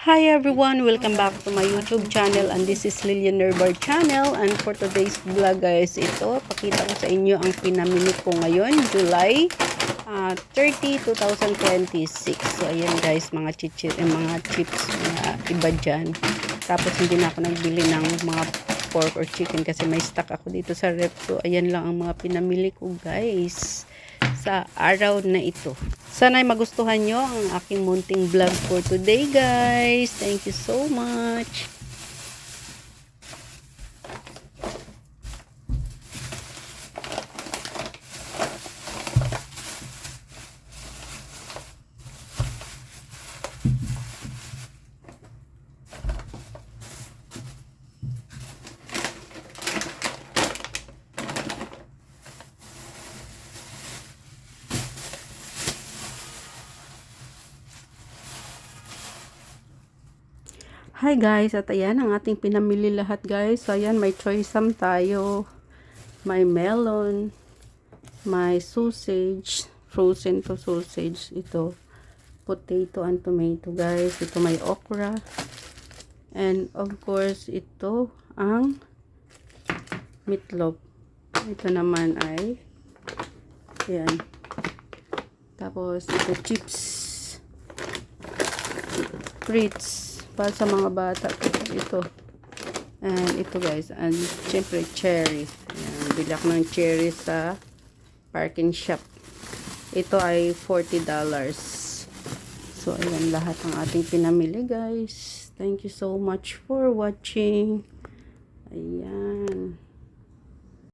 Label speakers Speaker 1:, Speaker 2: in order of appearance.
Speaker 1: Hi everyone! Welcome back to my YouTube channel, and this is Lilian Nerbar channel. And for today's vlog guys, ito, pakita ko sa inyo ang pinamili ko ngayon, July 30, 2026. So ayan guys, mga chips, mga iba dyan. Tapos hindi na ako nagbili ng mga pork or chicken kasi may stock ako dito sa rep. So ayan lang ang mga pinamili ko guys sa araw na ito. Sana ay magustuhan nyo ang aking munting vlog for today guys. Thank you so much. Hi guys, at ayan ang ating pinamili lahat guys. So ayan, may choice sam tayo. May melon, may sausage, frozen to sausage. Ito, potato and tomato guys. Ito may okra. And of course, ito ang meatloaf. Ito naman ay ayan. Tapos ito chips, frites para sa mga bata ito. And ito guys, and syempre cherry. Ayan, bili ako ng cherry sa parking shop. Ito ay $40. So ayan lahat ng ating pinamili guys. Thank you so much for watching. Ayan.